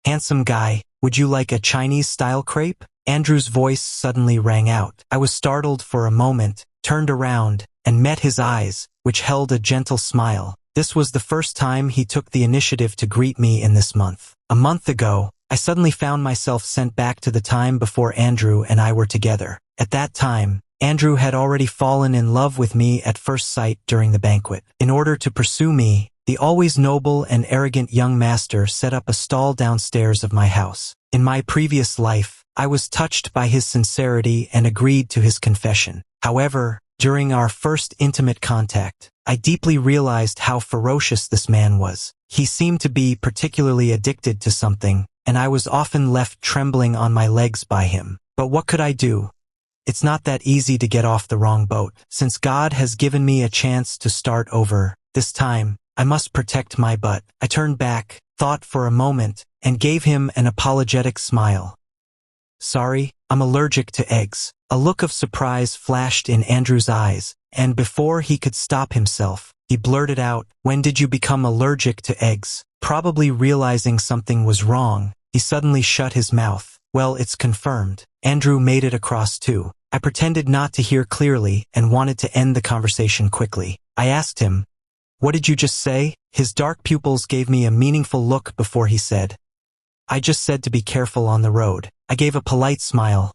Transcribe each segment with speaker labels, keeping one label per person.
Speaker 1: "Handsome guy, would you like a Chinese-style crepe?" Andrew's voice suddenly rang out. I was startled for a moment, turned around, and met his eyes, which held a gentle smile. This was the first time he took the initiative to greet me in this month. A month ago, I suddenly found myself sent back to the time before Andrew and I were together. At that time, Andrew had already fallen in love with me at first sight during the banquet. In order to pursue me, the always noble and arrogant young master set up a stall downstairs of my house. In my previous life, I was touched by his sincerity and agreed to his confession. However, during our first intimate contact, I deeply realized how ferocious this man was. He seemed to be particularly addicted to something, and I was often left trembling on my legs by him. But what could I do? It's not that easy to get off the wrong boat. Since God has given me a chance to start over, this time, I must protect my butt. I turned back, thought for a moment, and gave him an apologetic smile. "Sorry, I'm allergic to eggs." A look of surprise flashed in Andrew's eyes, and before he could stop himself, he blurted out, "When did you become allergic to eggs?" Probably realizing something was wrong, he suddenly shut his mouth. "Well, it's confirmed." Andrew made it across too. I pretended not to hear clearly and wanted to end the conversation quickly. I asked him, "What did you just say?" His dark pupils gave me a meaningful look before he said, "I just said to be careful on the road." I gave a polite smile.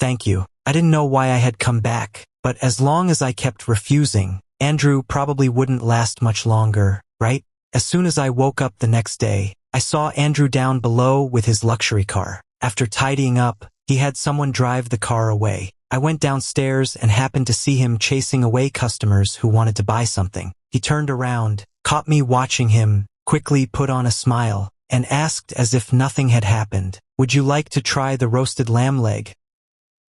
Speaker 1: "Thank you." I didn't know why I had come back, but as long as I kept refusing, Andrew probably wouldn't last much longer, right? As soon as I woke up the next day, I saw Andrew down below with his luxury car. After tidying up, he had someone drive the car away. I went downstairs and happened to see him chasing away customers who wanted to buy something. He turned around, caught me watching him, quickly put on a smile, and asked as if nothing had happened, "Would you like to try the roasted lamb leg?"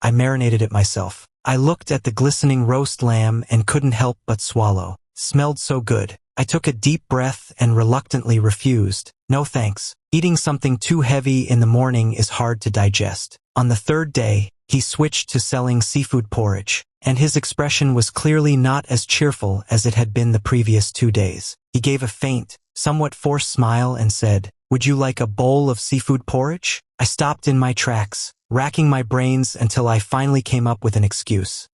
Speaker 1: I marinated it myself. I looked at the glistening roast lamb and couldn't help but swallow. Smelled so good. I took a deep breath and reluctantly refused. "No thanks. Eating something too heavy in the morning is hard to digest." On the third day, he switched to selling seafood porridge, and his expression was clearly not as cheerful as it had been the previous 2 days. He gave a faint, somewhat forced smile and said, "Would you like a bowl of seafood porridge?" I stopped in my tracks, racking my brains until I finally came up with an excuse.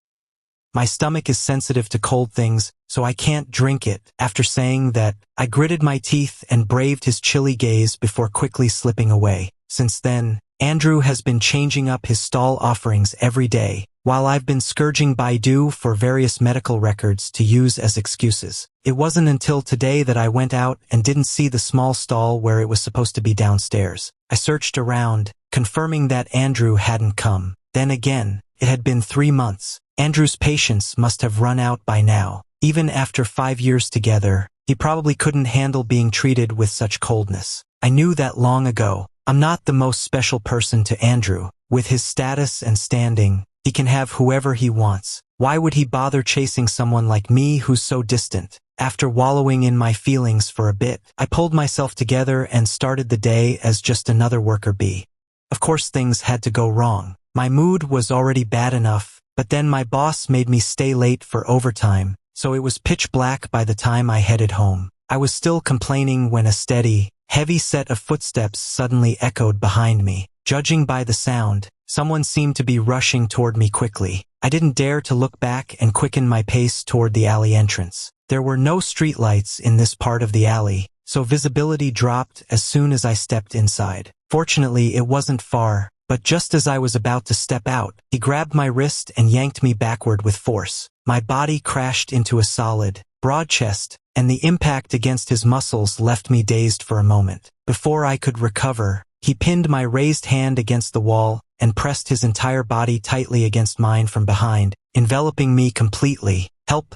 Speaker 1: "My stomach is sensitive to cold things, so I can't drink it." After saying that, I gritted my teeth and braved his chilly gaze before quickly slipping away. Since then, Andrew has been changing up his stall offerings every day, while I've been scourging Baidu for various medical records to use as excuses. It wasn't until today that I went out and didn't see the small stall where it was supposed to be downstairs. I searched around, confirming that Andrew hadn't come. Then again, it had been 3 months. Andrew's patience must have run out by now. Even after 5 years together, he probably couldn't handle being treated with such coldness. I knew that long ago. I'm not the most special person to Andrew. With his status and standing, he can have whoever he wants. Why would he bother chasing someone like me who's so distant? After wallowing in my feelings for a bit, I pulled myself together and started the day as just another worker bee. Of course things had to go wrong. My mood was already bad enough, but then my boss made me stay late for overtime, so it was pitch black by the time I headed home. I was still complaining when a steady, heavy set of footsteps suddenly echoed behind me. Judging by the sound, someone seemed to be rushing toward me quickly. I didn't dare to look back and quicken my pace toward the alley entrance. There were no streetlights in this part of the alley, so visibility dropped as soon as I stepped inside. Fortunately, it wasn't far, but just as I was about to step out, he grabbed my wrist and yanked me backward with force. My body crashed into a solid, broad chest, and the impact against his muscles left me dazed for a moment. Before I could recover, he pinned my raised hand against the wall and pressed his entire body tightly against mine from behind, enveloping me completely. "Help!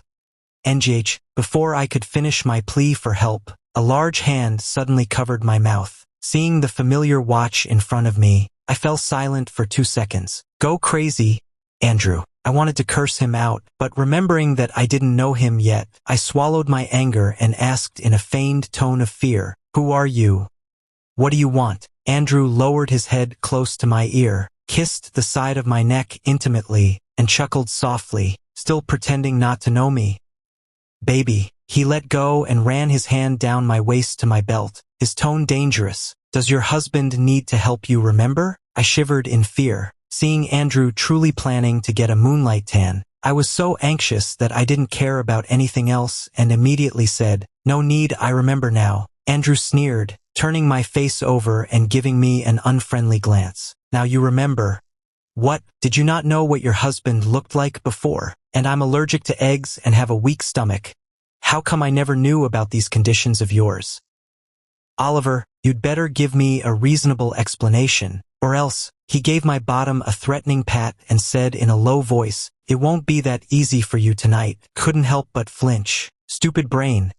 Speaker 1: NGH." Before I could finish my plea for help, a large hand suddenly covered my mouth. Seeing the familiar watch in front of me, I fell silent for 2 seconds. "Go crazy, Andrew." I wanted to curse him out, but remembering that I didn't know him yet, I swallowed my anger and asked in a feigned tone of fear, "Who are you? What do you want?" Andrew lowered his head close to my ear, kissed the side of my neck intimately, and chuckled softly, still pretending not to know me. "Baby." He let go and ran his hand down my waist to my belt, his tone dangerous. Does your husband need to help you remember? I shivered in fear, seeing Andrew truly planning to get a moonlight tan. I was so anxious that I didn't care about anything else and immediately said, "No need, I remember now." Andrew sneered, turning my face over and giving me an unfriendly glance. "Now you remember. What, did you not know what your husband looked like before? And I'm allergic to eggs and have a weak stomach. How come I never knew about these conditions of yours? Oliver, you'd better give me a reasonable explanation, or else." He gave my bottom a threatening pat and said in a low voice, "It won't be that easy for you tonight." Couldn't help but flinch. Stupid brain.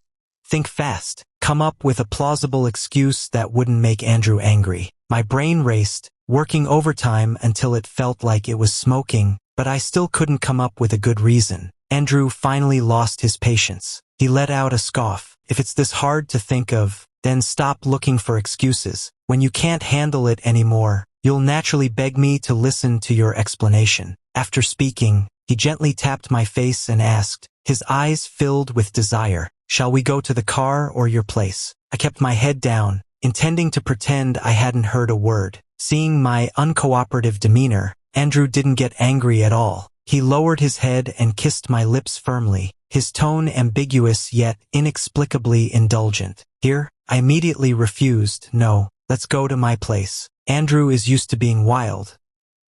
Speaker 1: Think fast. Come up with a plausible excuse that wouldn't make Andrew angry. My brain raced, working overtime until it felt like it was smoking, but I still couldn't come up with a good reason. Andrew finally lost his patience. He let out a scoff. "If it's this hard to think of, then stop looking for excuses. When you can't handle it anymore, you'll naturally beg me to listen to your explanation." After speaking, he gently tapped my face and asked, his eyes filled with desire, "Shall we go to the car or your place?" I kept my head down, intending to pretend I hadn't heard a word. Seeing my uncooperative demeanor, Andrew didn't get angry at all. He lowered his head and kissed my lips firmly, his tone ambiguous yet inexplicably indulgent. "Here?" I immediately refused. "No, let's go to my place. Andrew is used to being wild.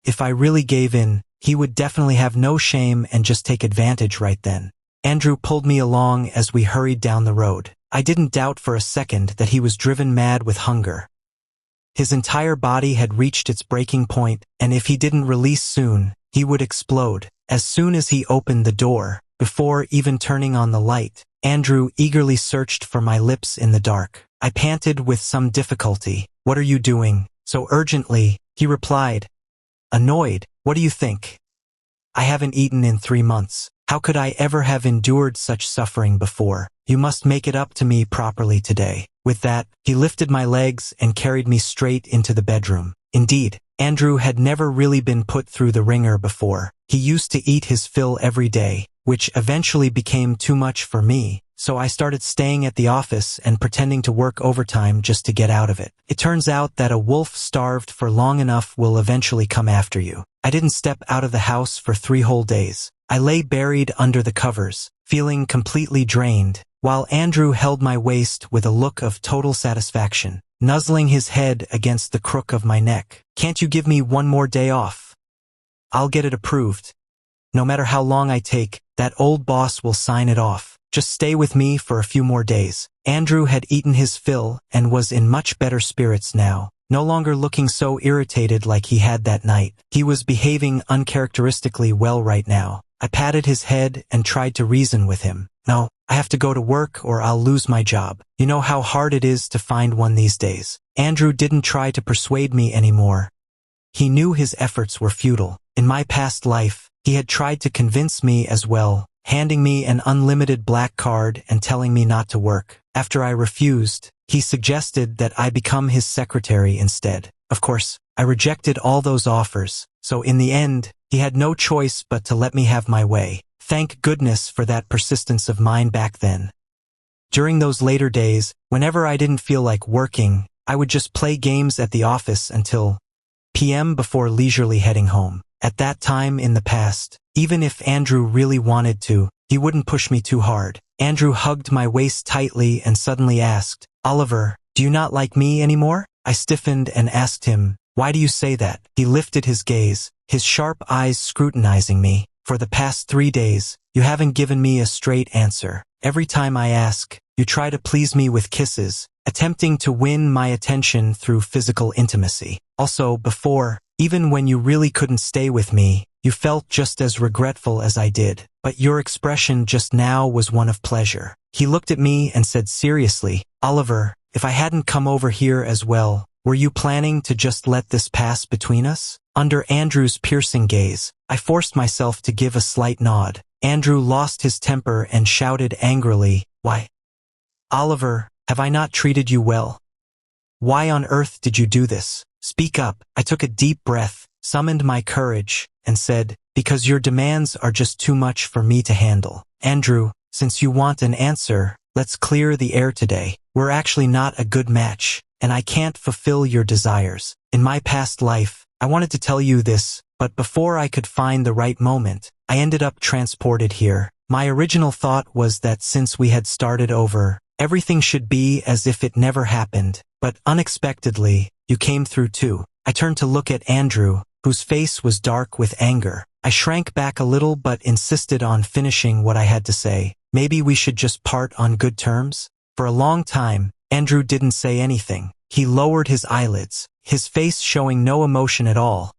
Speaker 1: If I really gave in, he would definitely have no shame and just take advantage right then." Andrew pulled me along as we hurried down the road. I didn't doubt for a second that he was driven mad with hunger. His entire body had reached its breaking point, and if he didn't release soon, he would explode. As soon as he opened the door, before even turning on the light, Andrew eagerly searched for my lips in the dark. I panted with some difficulty. "What are you doing so urgently?" He replied, annoyed. "What do you think? I haven't eaten in 3 months. How could I ever have endured such suffering before? You must make it up to me properly today." With that, he lifted my legs and carried me straight into the bedroom. Indeed, Andrew had never really been put through the ringer before. He used to eat his fill every day, which eventually became too much for me, so I started staying at the office and pretending to work overtime just to get out of it. It turns out that a wolf starved for long enough will eventually come after you. I didn't step out of the house for 3 whole days. I lay buried under the covers, feeling completely drained, while Andrew held my waist with a look of total satisfaction, nuzzling his head against the crook of my neck. "Can't you give me 1 more day off? I'll get it approved. No matter how long I take, that old boss will sign it off. Just stay with me for a few more days." Andrew had eaten his fill and was in much better spirits now, no longer looking so irritated like he had that night. He was behaving uncharacteristically well right now. I patted his head and tried to reason with him. "No, I have to go to work or I'll lose my job. You know how hard it is to find one these days." Andrew didn't try to persuade me anymore. He knew his efforts were futile. In my past life, he had tried to convince me as well, handing me an unlimited black card and telling me not to work. After I refused, he suggested that I become his secretary instead. Of course, I rejected all those offers, so in the end, he had no choice but to let me have my way. Thank goodness for that persistence of mine back then. During those later days, whenever I didn't feel like working, I would just play games at the office until p.m. before leisurely heading home. At that time in the past, even if Andrew really wanted to, he wouldn't push me too hard. Andrew hugged my waist tightly and suddenly asked, "Oliver, do you not like me anymore?" I stiffened and asked him, "Why do you say that?" He lifted his gaze, his sharp eyes scrutinizing me. "For the past 3 days, you haven't given me a straight answer. Every time I ask, you try to please me with kisses, attempting to win my attention through physical intimacy. Also, before, even when you really couldn't stay with me, you felt just as regretful as I did, but your expression just now was one of pleasure." He looked at me and said seriously, "Oliver, if I hadn't come over here as well, were you planning to just let this pass between us?" Under Andrew's piercing gaze, I forced myself to give a slight nod. Andrew lost his temper and shouted angrily, "Why? Oliver, have I not treated you well? Why on earth did you do this? Speak up." I took a deep breath, summoned my courage, and said, "Because your demands are just too much for me to handle. Andrew, since you want an answer, let's clear the air today. We're actually not a good match. and I can't fulfill your desires. In my past life, I wanted to tell you this, but before I could find the right moment, I ended up transported here. My original thought was that since we had started over, everything should be as if it never happened, but unexpectedly, you came through too. I turned to look at Andrew, whose face was dark with anger. I shrank back a little but insisted on finishing what I had to say. Maybe we should just part on good terms? For a long time, Andrew didn't say anything. He lowered his eyelids, his face showing no emotion at all.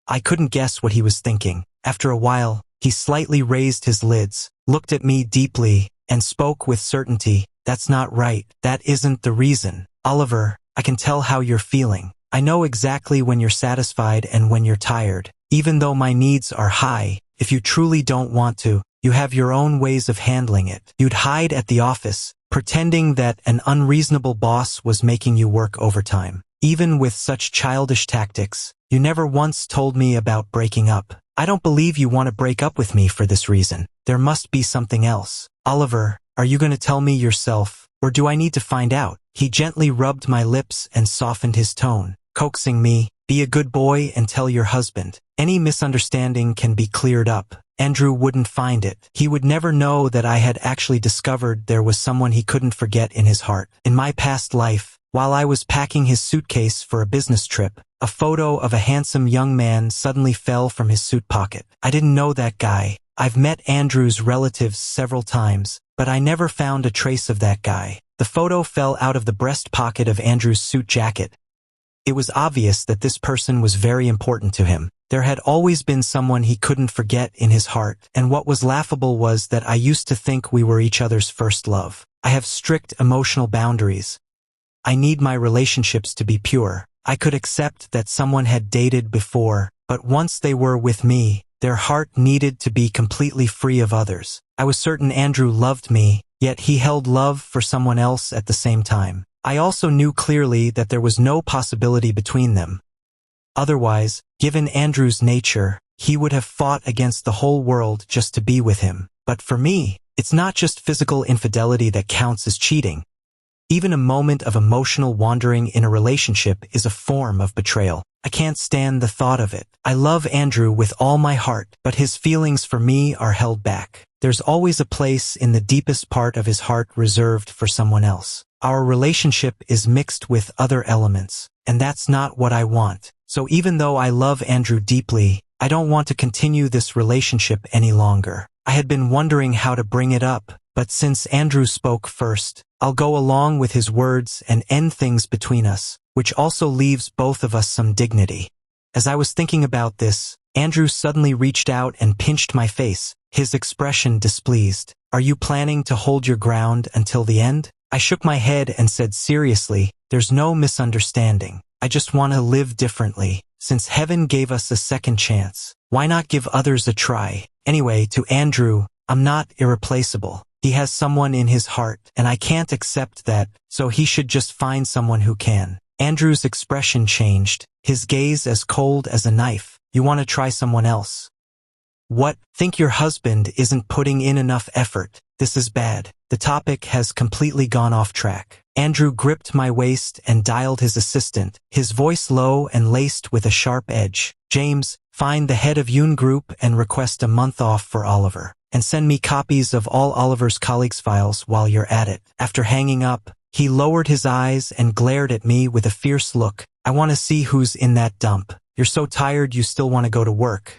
Speaker 1: I couldn't guess what he was thinking. After a while, he slightly raised his lids, looked at me deeply, and spoke with certainty. That's not right. That isn't the reason. Oliver, I can tell how you're feeling. I know exactly when you're satisfied and when you're tired. Even though my needs are high, if you truly don't want to, you have your own ways of handling it. You'd hide at the office, pretending that an unreasonable boss was making you work overtime. Even with such childish tactics, you never once told me about breaking up. I don't believe you want to break up with me for this reason. There must be something else. Oliver, are you going to tell me yourself, or do I need to find out? He gently rubbed my lips and softened his tone, coaxing me, be a good boy and tell your husband. Any misunderstanding can be cleared up. Andrew wouldn't find it. He would never know that I had actually discovered there was someone he couldn't forget in his heart. In my past life, while I was packing his suitcase for a business trip, a photo of a handsome young man suddenly fell from his suit pocket. I didn't know that guy. I've met Andrew's relatives several times, but I never found a trace of that guy. The photo fell out of the breast pocket of Andrew's suit jacket. It was obvious that this person was very important to him. There had always been someone he couldn't forget in his heart, and what was laughable was that I used to think we were each other's first love. I have strict emotional boundaries. I need my relationships to be pure. I could accept that someone had dated before, but once they were with me, their heart needed to be completely free of others. I was certain Andrew loved me, yet he held love for someone else at the same time. I also knew clearly that there was no possibility between them. Otherwise, given Andrew's nature, he would have fought against the whole world just to be with him. But for me, it's not just physical infidelity that counts as cheating. Even a moment of emotional wandering in a relationship is a form of betrayal. I can't stand the thought of it. I love Andrew with all my heart, but his feelings for me are held back. There's always a place in the deepest part of his heart reserved for someone else. Our relationship is mixed with other elements, and that's not what I want. So even though I love Andrew deeply, I don't want to continue this relationship any longer. I had been wondering how to bring it up, but since Andrew spoke first, I'll go along with his words and end things between us, which also leaves both of us some dignity. As I was thinking about this, Andrew suddenly reached out and pinched my face, his expression displeased. Are you planning to hold your ground until the end? I shook my head and said seriously, there's no misunderstanding. I just want to live differently. Since heaven gave us a second chance, why not give others a try? Anyway, to Andrew, I'm not irreplaceable. He has someone in his heart, and I can't accept that, so he should just find someone who can. Andrew's expression changed, his gaze as cold as a knife. You want to try someone else? What? Think your husband isn't putting in enough effort? This is bad. The topic has completely gone off track. Andrew gripped my waist and dialed his assistant, his voice low and laced with a sharp edge. James, find the head of Yoon Group and request a month off for Oliver. And send me copies of all Oliver's colleagues' files while you're at it. After hanging up, he lowered his eyes and glared at me with a fierce look. I want to see who's in that dump. You're so tired you still want to go to work.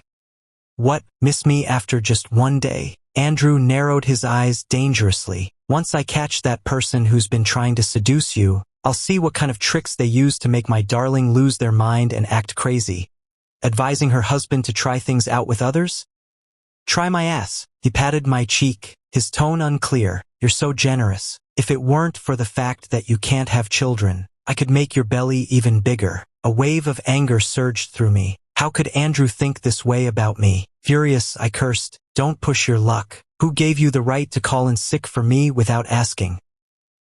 Speaker 1: What, miss me after just one day? Andrew narrowed his eyes dangerously. Once I catch that person who's been trying to seduce you, I'll see what kind of tricks they use to make my darling lose their mind and act crazy. Advising her husband to try things out with others? Try my ass. He patted my cheek, his tone unclear. You're so generous. If it weren't for the fact that you can't have children, I could make your belly even bigger. A wave of anger surged through me. How could Andrew think this way about me? Furious, I cursed. Don't push your luck. Who gave you the right to call in sick for me without asking?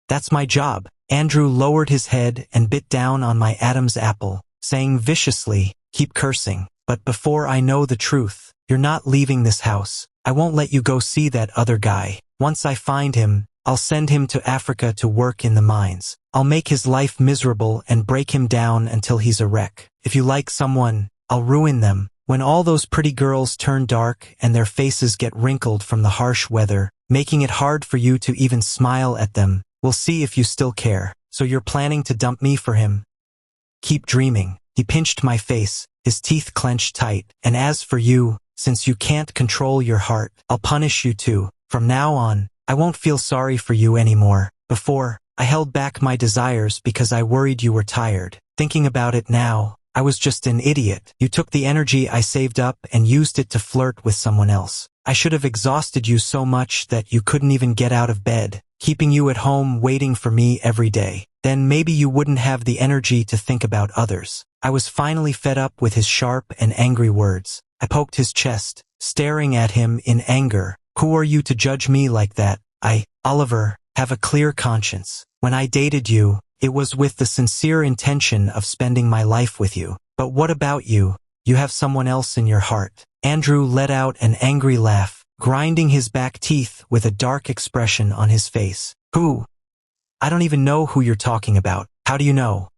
Speaker 1: That's my job. Andrew lowered his head and bit down on my Adam's apple, saying viciously, keep cursing. But before I know the truth, you're not leaving this house. I won't let you go see that other guy. Once I find him, I'll send him to Africa to work in the mines. I'll make his life miserable and break him down until he's a wreck. If you like someone, I'll ruin them. When all those pretty girls turn dark and their faces get wrinkled from the harsh weather, making it hard for you to even smile at them, we'll see if you still care. So you're planning to dump me for him? Keep dreaming. He pinched my face, his teeth clenched tight. And as for you, since you can't control your heart, I'll punish you too. From now on, I won't feel sorry for you anymore. Before, I held back my desires because I worried you were tired. Thinking about it now, I was just an idiot. You took the energy I saved up and used it to flirt with someone else. I should have exhausted you so much that you couldn't even get out of bed, keeping you at home waiting for me every day. Then maybe you wouldn't have the energy to think about others. I was finally fed up with his sharp and angry words. I poked his chest, staring at him in anger. Who are you to judge me like that? I, Oliver, have a clear conscience. When I dated you, it was with the sincere intention of spending my life with you. But what about you? You have someone else in your heart. Andrew let out an angry laugh, grinding his back teeth with a dark expression on his face. Who? I don't even know who you're talking about. How do you know?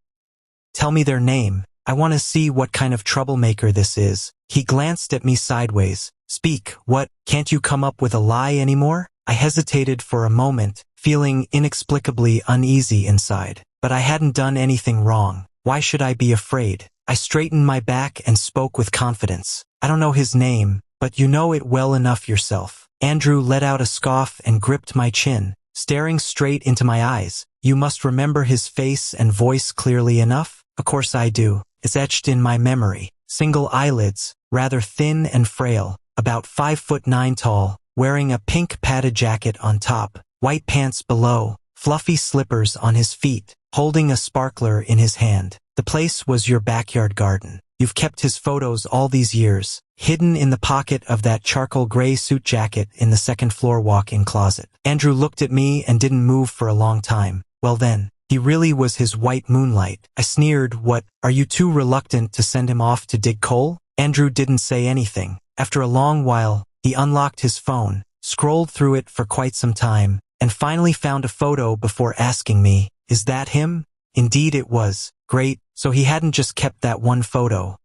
Speaker 1: Tell me their name. I want to see what kind of troublemaker this is. He glanced at me sideways. Speak, what? Can't you come up with a lie anymore? I hesitated for a moment, feeling inexplicably uneasy inside. But I hadn't done anything wrong. Why should I be afraid? I straightened my back and spoke with confidence. I don't know his name, but you know it well enough yourself. Andrew let out a scoff and gripped my chin, staring straight into my eyes. You must remember his face and voice clearly enough? Of course I do. It's etched in my memory. Single eyelids, rather thin and frail, about 5'9" tall, wearing a pink padded jacket on top, white pants below, fluffy slippers on his feet, holding a sparkler in his hand. The place was your backyard garden. You've kept his photos all these years, hidden in the pocket of that charcoal gray suit jacket in the second floor walk-in closet. Andrew looked at me and didn't move for a long time. Well then, he really was his white moonlight. I sneered. What, are you too reluctant to send him off to dig coal? Andrew didn't say anything. After a long while, he unlocked his phone, scrolled through it for quite some time, and finally found a photo before asking me, is that him? Indeed it was. Great, so he hadn't just kept that one photo.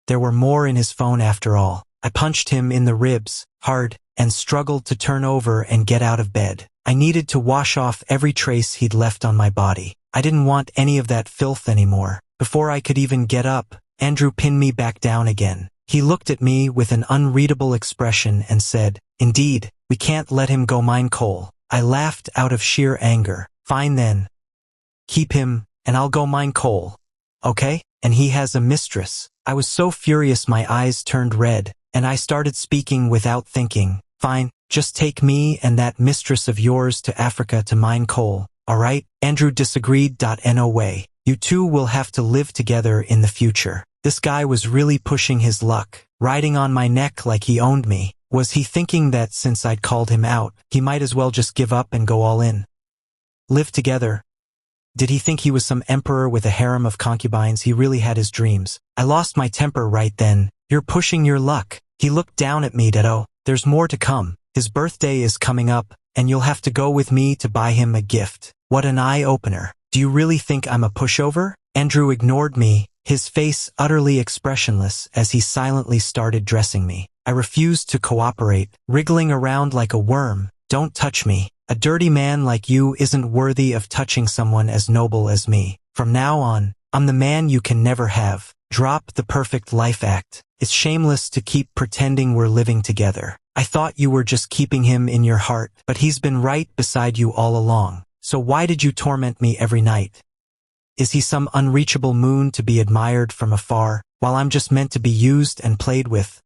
Speaker 1: There were more in his phone after all. I punched him in the ribs, hard, and struggled to turn over and get out of bed. I needed to wash off every trace he'd left on my body. I didn't want any of that filth anymore. Before I could even get up, Andrew pinned me back down again. He looked at me with an unreadable expression and said, indeed, we can't let him go mine coal. I laughed out of sheer anger. Fine then. Keep him, and I'll go mine coal. Okay? And he has a mistress. I was so furious my eyes turned red, and I started speaking without thinking. Fine, just take me and that mistress of yours to Africa to mine coal, alright? Andrew disagreed. No way. You two will have to live together in the future. This guy was really pushing his luck, riding on my neck like he owned me. Was he thinking that since I'd called him out, he might as well just give up and go all in? Live together? Did he think he was some emperor with a harem of concubines? He really had his dreams. I lost my temper right then. You're pushing your luck. He looked down at me. There's more to come. His birthday is coming up, and you'll have to go with me to buy him a gift. What an eye-opener. Do you really think I'm a pushover? Andrew ignored me, his face utterly expressionless as he silently started dressing me. I refused to cooperate, wriggling around like a worm. Don't touch me. A dirty man like you isn't worthy of touching someone as noble as me. From now on, I'm the man you can never have. Drop the perfect life act. It's shameless to keep pretending we're living together. I thought you were just keeping him in your heart, but he's been right beside you all along. So why did you torment me every night? Is he some unreachable moon to be admired from afar, while I'm just meant to be used and played with?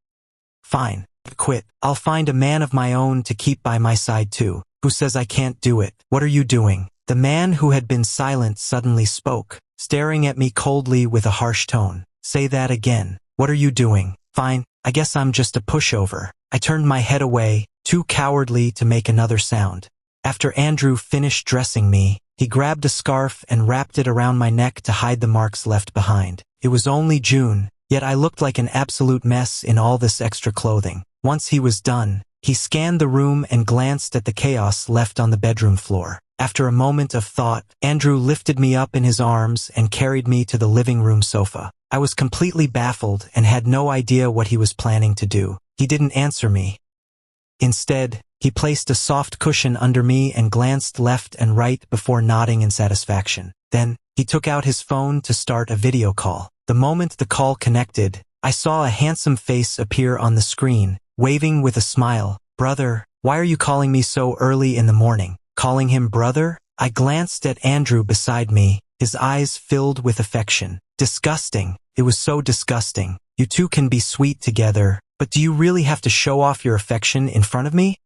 Speaker 1: Fine. Quit. I'll find a man of my own to keep by my side too. Who says I can't do it? What are you doing? The man who had been silent suddenly spoke, staring at me coldly with a harsh tone. Say that again. What are you doing? Fine, I guess I'm just a pushover. I turned my head away, too cowardly to make another sound. After Andrew finished dressing me, he grabbed a scarf and wrapped it around my neck to hide the marks left behind. It was only June, yet I looked like an absolute mess in all this extra clothing. Once he was done, He scanned the room and glanced at the chaos left on the bedroom floor. After a moment of thought, Andrew lifted me up in his arms and carried me to the living room sofa. I was completely baffled and had no idea what he was planning to do. He didn't answer me. Instead, he placed a soft cushion under me and glanced left and right before nodding in satisfaction. Then, he took out his phone to start a video call. The moment the call connected, I saw a handsome face appear on the screen, waving with a smile. "Brother, why are you calling me so early in the morning?" Calling him brother? I glanced at Andrew beside me, his eyes filled with affection. Disgusting. It was so disgusting. You two can be sweet together, but do you really have to show off your affection in front of me?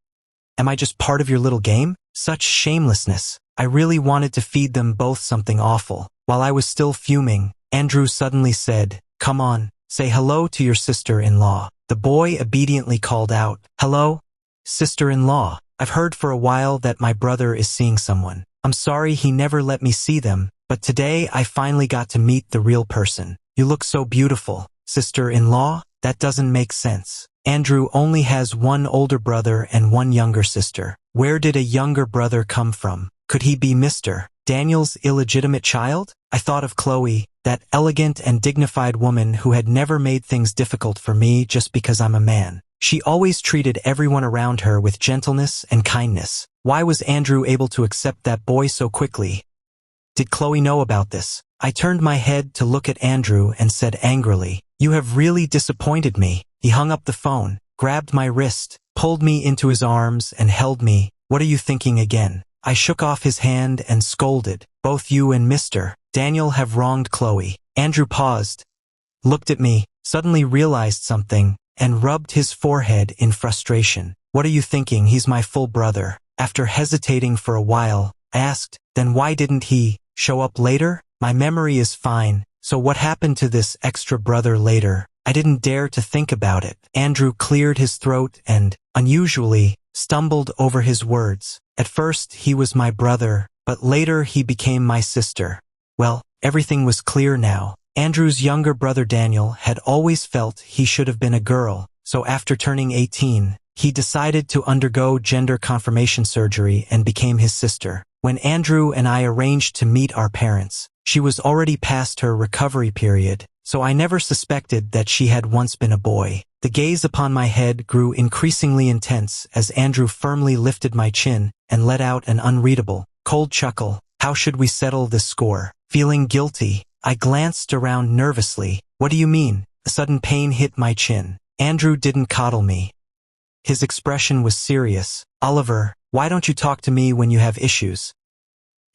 Speaker 1: Am I just part of your little game? Such shamelessness. I really wanted to feed them both something awful. While I was still fuming, Andrew suddenly said, "Come on, say hello to your sister-in-law." The boy obediently called out, "Hello, sister-in-law. I've heard for a while that my brother is seeing someone. I'm sorry he never let me see them, but today I finally got to meet the real person. You look so beautiful, sister-in-law? That doesn't make sense. Andrew only has one older brother and one younger sister. Where did a younger brother come from? Could he be Mr. Daniel's illegitimate child?" I thought of Chloe, that elegant and dignified woman who had never made things difficult for me just because I'm a man. She always treated everyone around her with gentleness and kindness. Why was Andrew able to accept that boy so quickly? Did Chloe know about this? I turned my head to look at Andrew and said angrily, "You have really disappointed me." He hung up the phone, grabbed my wrist, pulled me into his arms and held me. "What are you thinking again?" I shook off his hand and scolded, "Both you and Mr. Daniel have wronged Chloe." Andrew paused, looked at me, suddenly realized something, and rubbed his forehead in frustration. "What are you thinking? He's my full brother." After hesitating for a while, I asked, "Then why didn't he show up later?" My memory is fine, so what happened to this extra brother later? I didn't dare to think about it. Andrew cleared his throat and, unusually, stumbled over his words. At first he was my brother, but later he became my sister. Well, everything was clear now. Andrew's younger brother Daniel had always felt he should have been a girl, so after turning 18, he decided to undergo gender confirmation surgery and became his sister. When Andrew and I arranged to meet our parents, she was already past her recovery period, so I never suspected that she had once been a boy. The gaze upon my head grew increasingly intense as Andrew firmly lifted my chin and let out an unreadable, cold chuckle. How should we settle this score? Feeling guilty, I glanced around nervously. "What do you mean?" A sudden pain hit my chin. Andrew didn't coddle me. His expression was serious. "Oliver, why don't you talk to me when you have issues?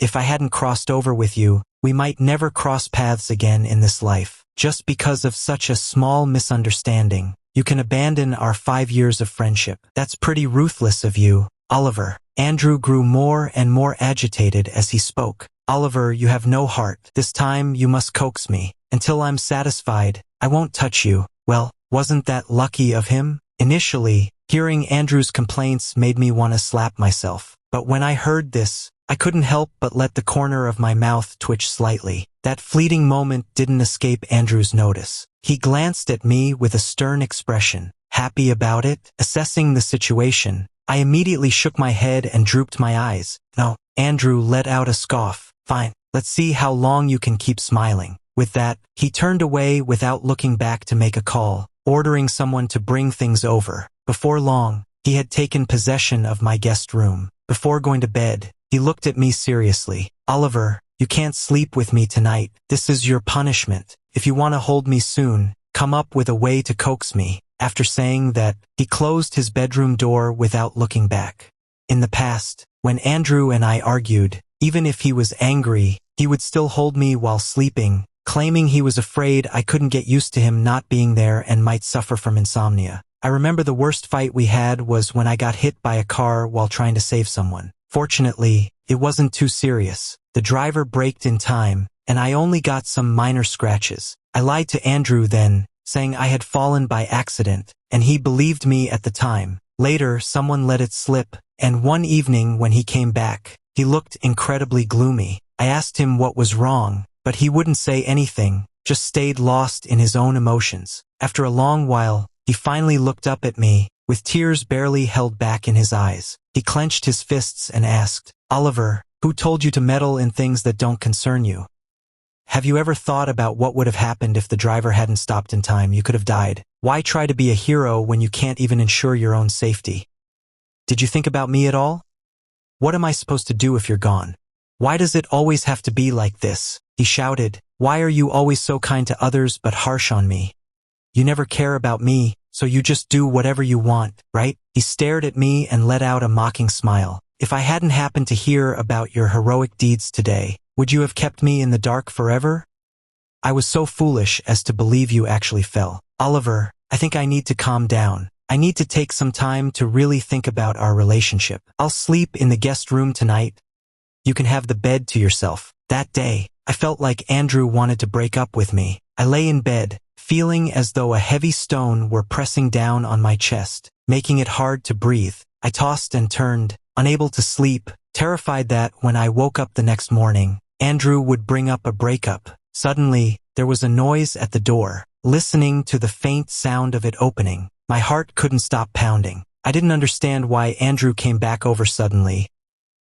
Speaker 1: If I hadn't crossed over with you, we might never cross paths again in this life. Just because of such a small misunderstanding, you can abandon our 5 years of friendship. That's pretty ruthless of you, Oliver." Andrew grew more and more agitated as he spoke. "Oliver, you have no heart. This time you must coax me. Until I'm satisfied, I won't touch you." Well, wasn't that lucky of him? Initially, hearing Andrew's complaints made me want to slap myself. But when I heard this, I couldn't help but let the corner of my mouth twitch slightly. That fleeting moment didn't escape Andrew's notice. He glanced at me with a stern expression. Happy about it? Assessing the situation, I immediately shook my head and drooped my eyes. "No." Andrew let out a scoff. "Fine, let's see how long you can keep smiling." With that, he turned away without looking back to make a call, ordering someone to bring things over. Before long, he had taken possession of my guest room. Before going to bed, he looked at me seriously. "Oliver, you can't sleep with me tonight. This is your punishment. If you want to hold me soon, come up with a way to coax me." After saying that, he closed his bedroom door without looking back. In the past, when Andrew and I argued, even if he was angry, he would still hold me while sleeping, claiming he was afraid I couldn't get used to him not being there and might suffer from insomnia. I remember the worst fight we had was when I got hit by a car while trying to save someone. Fortunately, it wasn't too serious. The driver braked in time, and I only got some minor scratches. I lied to Andrew then, saying I had fallen by accident, and he believed me at the time. Later, someone let it slip, and one evening when he came back, he looked incredibly gloomy. I asked him what was wrong, but he wouldn't say anything, just stayed lost in his own emotions. After a long while, he finally looked up at me, with tears barely held back in his eyes. He clenched his fists and asked, "Oliver, who told you to meddle in things that don't concern you? Have you ever thought about what would have happened if the driver hadn't stopped in time? You could have died. Why try to be a hero when you can't even ensure your own safety? Did you think about me at all? What am I supposed to do if you're gone? Why does it always have to be like this?" He shouted. "Why are you always so kind to others but harsh on me? You never care about me, so you just do whatever you want, right?" He stared at me and let out a mocking smile. "If I hadn't happened to hear about your heroic deeds today, would you have kept me in the dark forever? I was so foolish as to believe you actually fell. Oliver, I think I need to calm down. I need to take some time to really think about our relationship. I'll sleep in the guest room tonight. You can have the bed to yourself." That day, I felt like Andrew wanted to break up with me. I lay in bed, feeling as though a heavy stone were pressing down on my chest, making it hard to breathe. I tossed and turned, unable to sleep, terrified that when I woke up the next morning, Andrew would bring up a breakup. Suddenly, there was a noise at the door. Listening to the faint sound of it opening, my heart couldn't stop pounding. I didn't understand why Andrew came back over suddenly.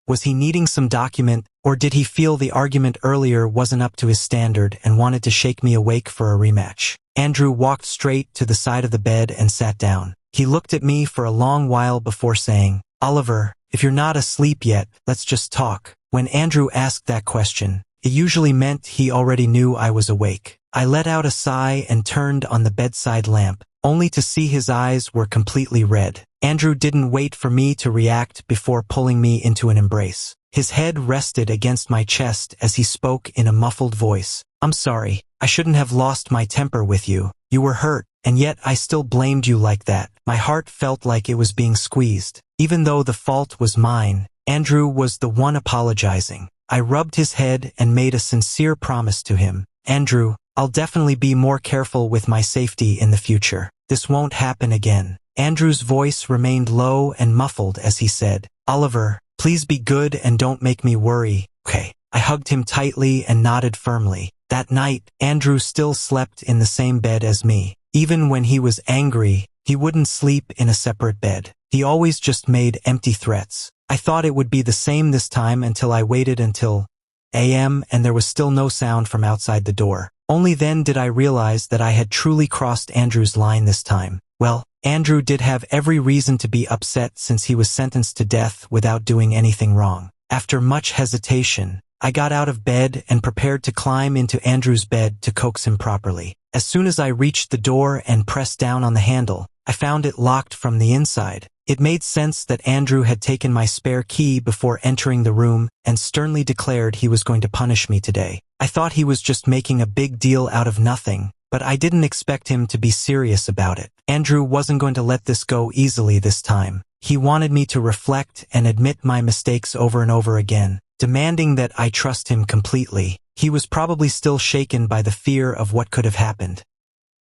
Speaker 1: Was he needing some document, or did he feel the argument earlier wasn't up to his standard and wanted to shake me awake for a rematch? Andrew walked straight to the side of the bed and sat down. He looked at me for a long while before saying, "Oliver, if you're not asleep yet, let's just talk." When Andrew asked that question, it usually meant he already knew I was awake. I let out a sigh and turned on the bedside lamp, only to see his eyes were completely red. Andrew didn't wait for me to react before pulling me into an embrace. His head rested against my chest as he spoke in a muffled voice. "I'm sorry. I shouldn't have lost my temper with you. You were hurt, and yet I still blamed you like that." My heart felt like it was being squeezed. Even though the fault was mine, Andrew was the one apologizing. I rubbed his head and made a sincere promise to him. "Andrew, I'll definitely be more careful with my safety in the future. This won't happen again." Andrew's voice remained low and muffled as he said, "Oliver, please be good and don't make me worry, okay?" I hugged him tightly and nodded firmly. That night, Andrew still slept in the same bed as me. Even when he was angry, he wouldn't sleep in a separate bed. He always just made empty threats. I thought it would be the same this time until I waited until a.m. and there was still no sound from outside the door. Only then did I realize that I had truly crossed Andrew's line this time. Well, Andrew did have every reason to be upset since he was sentenced to death without doing anything wrong. After much hesitation, I got out of bed and prepared to climb into Andrew's bed to coax him properly. As soon as I reached the door and pressed down on the handle, I found it locked from the inside. It made sense that Andrew had taken my spare key before entering the room and sternly declared he was going to punish me today. I thought he was just making a big deal out of nothing, but I didn't expect him to be serious about it. Andrew wasn't going to let this go easily this time. He wanted me to reflect and admit my mistakes over and over again, demanding that I trust him completely. He was probably still shaken by the fear of what could have happened.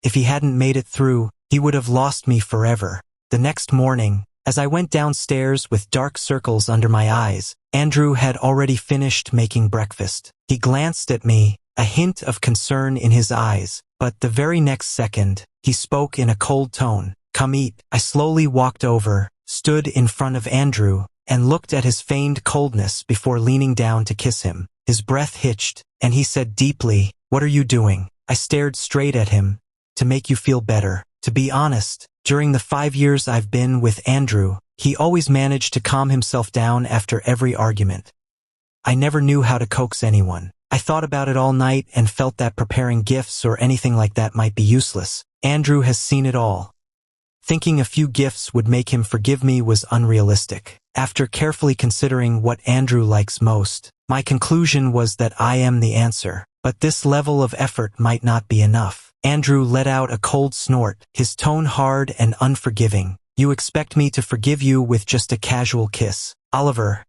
Speaker 1: If he hadn't made it through, he would have lost me forever. The next morning, as I went downstairs with dark circles under my eyes, Andrew had already finished making breakfast. He glanced at me, a hint of concern in his eyes, but the very next second, he spoke in a cold tone. "Come eat." I slowly walked over, stood in front of Andrew, and looked at his feigned coldness before leaning down to kiss him. His breath hitched, and he said deeply, "What are you doing?" I stared straight at him. "To make you feel better." To be honest, during the 5 years I've been with Andrew, he always managed to calm himself down after every argument. I never knew how to coax anyone. I thought about it all night and felt that preparing gifts or anything like that might be useless. Andrew has seen it all. Thinking a few gifts would make him forgive me was unrealistic. After carefully considering what Andrew likes most, my conclusion was that I am the answer. But this level of effort might not be enough. Andrew let out a cold snort, his tone hard and unforgiving. "You expect me to forgive you with just a casual kiss? Oliver,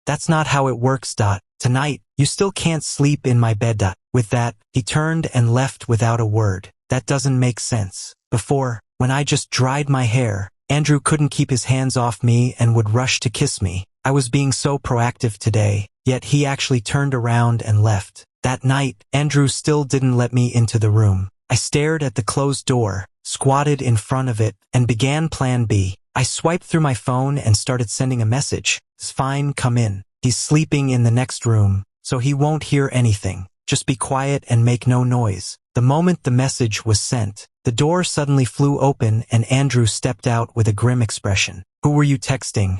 Speaker 1: that's not how it works. Tonight, you still can't sleep in my bed. With that, he turned and left without a word. That doesn't make sense. Before, when I just dried my hair, Andrew couldn't keep his hands off me and would rush to kiss me. I was being so proactive today, yet he actually turned around and left. That night, Andrew still didn't let me into the room. I stared at the closed door, squatted in front of it, and began plan B. I swiped through my phone and started sending a message. "It's fine, come in. He's sleeping in the next room, so he won't hear anything. Just be quiet and make no noise." The moment the message was sent, the door suddenly flew open and Andrew stepped out with a grim expression. "Who were you texting?"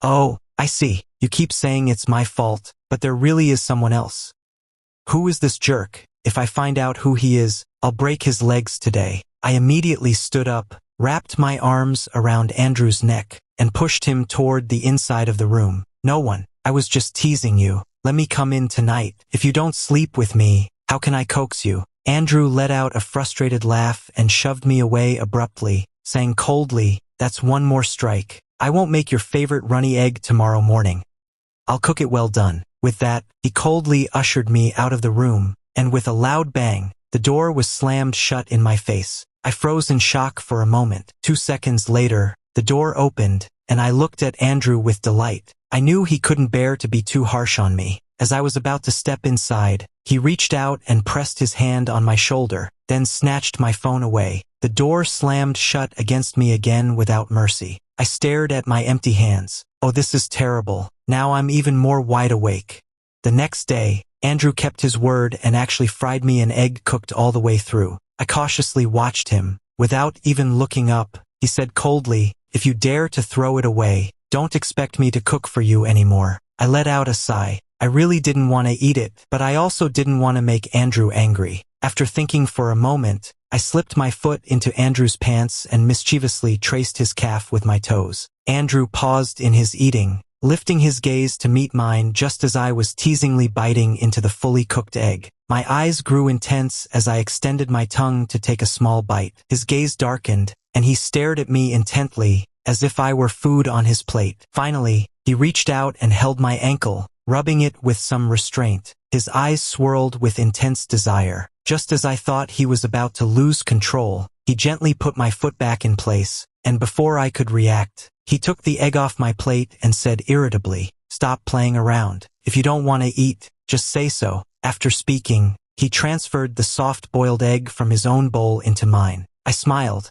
Speaker 1: "Oh, I see. You keep saying it's my fault, but there really is someone else." "Who is this jerk? If I find out who he is, I'll break his legs today." I immediately stood up, wrapped my arms around Andrew's neck, and pushed him toward the inside of the room. "No one. I was just teasing you. Let me come in tonight. If you don't sleep with me, how can I coax you?" Andrew let out a frustrated laugh and shoved me away abruptly, saying coldly, "That's one more strike. I won't make your favorite runny egg tomorrow morning. I'll cook it well done." With that, he coldly ushered me out of the room, and with a loud bang, the door was slammed shut in my face. I froze in shock for a moment. 2 seconds later, the door opened, and I looked at Andrew with delight. I knew he couldn't bear to be too harsh on me. As I was about to step inside, he reached out and pressed his hand on my shoulder, then snatched my phone away. The door slammed shut against me again without mercy. I stared at my empty hands. Oh, this is terrible. Now I'm even more wide awake. The next day, Andrew kept his word and actually fried me an egg cooked all the way through. I cautiously watched him. Without even looking up, he said coldly, "If you dare to throw it away, don't expect me to cook for you anymore." I let out a sigh. I really didn't want to eat it, but I also didn't want to make Andrew angry. After thinking for a moment, I slipped my foot into Andrew's pants and mischievously traced his calf with my toes. Andrew paused in his eating, lifting his gaze to meet mine just as I was teasingly biting into the fully cooked egg. My eyes grew intense as I extended my tongue to take a small bite. His gaze darkened, and he stared at me intently, as if I were food on his plate. Finally, he reached out and held my ankle, rubbing it with some restraint. His eyes swirled with intense desire. Just as I thought he was about to lose control, he gently put my foot back in place, and before I could react, he took the egg off my plate and said irritably, "Stop playing around. If you don't want to eat, just say so." After speaking, he transferred the soft-boiled egg from his own bowl into mine. I smiled.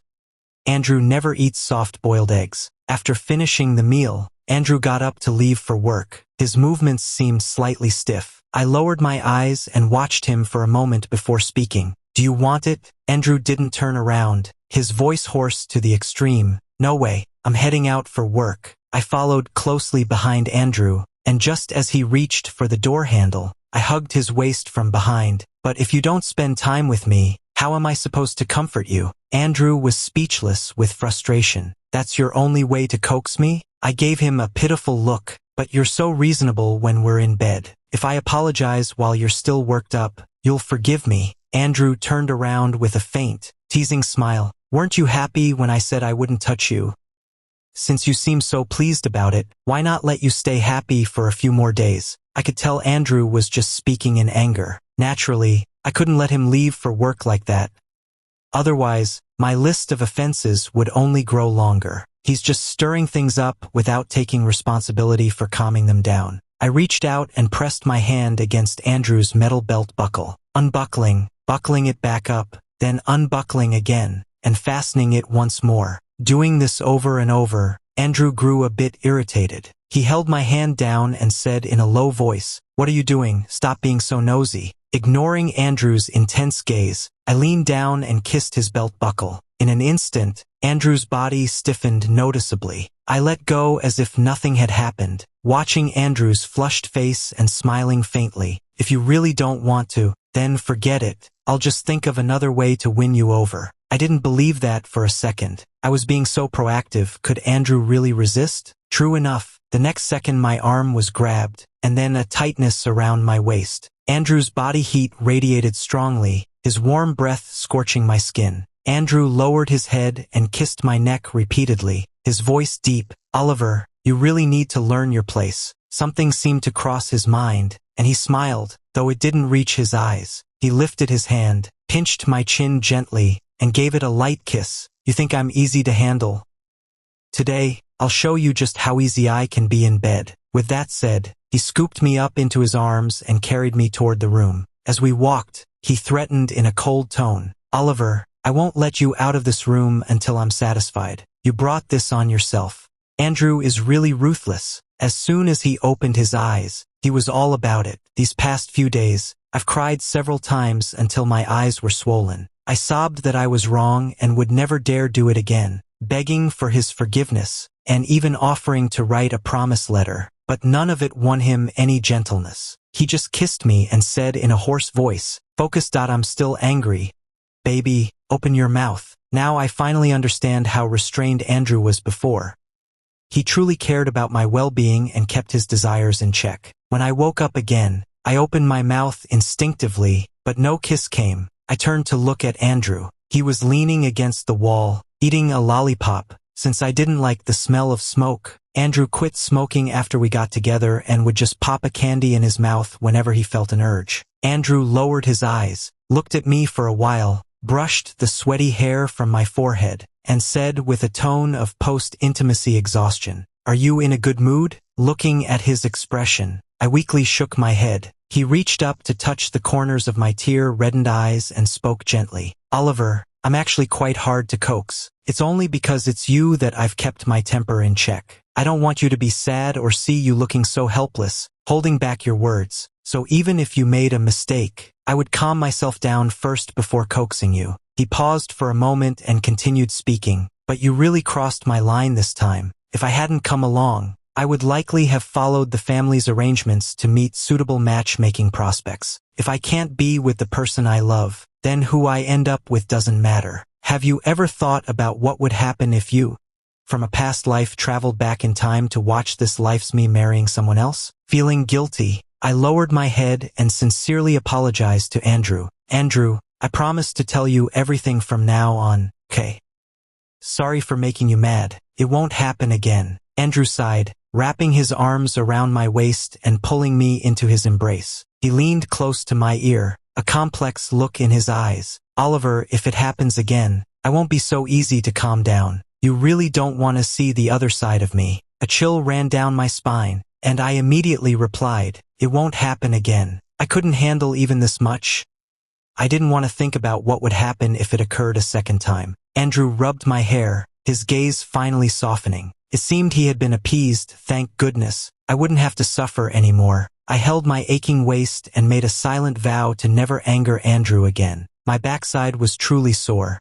Speaker 1: Andrew never eats soft-boiled eggs. After finishing the meal, Andrew got up to leave for work. His movements seemed slightly stiff. I lowered my eyes and watched him for a moment before speaking. "Do you want it?" Andrew didn't turn around, his voice hoarse to the extreme. "No way. I'm heading out for work." I followed closely behind Andrew, and just as he reached for the door handle, I hugged his waist from behind. "But if you don't spend time with me, how am I supposed to comfort you?" Andrew was speechless with frustration. "That's your only way to coax me?" I gave him a pitiful look. "But you're so reasonable when we're in bed. If I apologize while you're still worked up, you'll forgive me." Andrew turned around with a faint, teasing smile. "Weren't you happy when I said I wouldn't touch you? Since you seem so pleased about it, why not let you stay happy for a few more days?" I could tell Andrew was just speaking in anger. Naturally, I couldn't let him leave for work like that. Otherwise, my list of offenses would only grow longer. He's just stirring things up without taking responsibility for calming them down. I reached out and pressed my hand against Andrew's metal belt buckle, buckling it back up, then unbuckling again, and fastening it once more. Doing this over and over, Andrew grew a bit irritated. He held my hand down and said in a low voice, "What are you doing? Stop being so nosy." Ignoring Andrew's intense gaze, I leaned down and kissed his belt buckle. In an instant, Andrew's body stiffened noticeably. I let go as if nothing had happened, watching Andrew's flushed face and smiling faintly. "If you really don't want to, then forget it. I'll just think of another way to win you over." I didn't believe that for a second. I was being so proactive. Could Andrew really resist? True enough, the next second my arm was grabbed, and then a tightness around my waist. Andrew's body heat radiated strongly, his warm breath scorching my skin. Andrew lowered his head and kissed my neck repeatedly, his voice deep. "Oliver, you really need to learn your place." Something seemed to cross his mind, and he smiled, though it didn't reach his eyes. He lifted his hand, pinched my chin gently, and gave it a light kiss. "You think I'm easy to handle? Today, I'll show you just how easy I can be in bed." With that said, he scooped me up into his arms and carried me toward the room. As we walked, he threatened in a cold tone, "Oliver, I won't let you out of this room until I'm satisfied. You brought this on yourself. Andrew is really ruthless. As soon as he opened his eyes, he was all about it. These past few days, I've cried several times until my eyes were swollen. I sobbed that I was wrong and would never dare do it again, begging for his forgiveness, and even offering to write a promise letter. But none of it won him any gentleness. He just kissed me and said in a hoarse voice, "Focus. I'm still angry. Baby, open your mouth." Now I finally understand how restrained Andrew was before. He truly cared about my well-being and kept his desires in check. When I woke up again, I opened my mouth instinctively, but no kiss came. I turned to look at Andrew. He was leaning against the wall, eating a lollipop. Since I didn't like the smell of smoke, Andrew quit smoking after we got together and would just pop a candy in his mouth whenever he felt an urge. Andrew lowered his eyes, looked at me for a while, brushed the sweaty hair from my forehead, and said with a tone of post-intimacy exhaustion, "Are you in a good mood?" Looking at his expression, I weakly shook my head. He reached up to touch the corners of my tear-reddened eyes and spoke gently. "Oliver, I'm actually quite hard to coax. It's only because it's you that I've kept my temper in check. I don't want you to be sad or see you looking so helpless, holding back your words. So even if you made a mistake, I would calm myself down first before coaxing you." He paused for a moment and continued speaking. "But you really crossed my line this time. If I hadn't come along, I would likely have followed the family's arrangements to meet suitable matchmaking prospects. If I can't be with the person I love, then who I end up with doesn't matter. Have you ever thought about what would happen if you, from a past life, traveled back in time to watch this life's me marrying someone else?" Feeling guilty, I lowered my head and sincerely apologized to Andrew. "Andrew, I promise to tell you everything from now on, okay? Sorry for making you mad. It won't happen again." Andrew sighed, wrapping his arms around my waist and pulling me into his embrace. He leaned close to my ear, a complex look in his eyes. "Oliver, if it happens again, I won't be so easy to calm down. You really don't want to see the other side of me." A chill ran down my spine, and I immediately replied, "It won't happen again." I couldn't handle even this much. I didn't want to think about what would happen if it occurred a second time. Andrew rubbed my hair, his gaze finally softening. It seemed he had been appeased, thank goodness. I wouldn't have to suffer anymore. I held my aching waist and made a silent vow to never anger Andrew again. My backside was truly sore.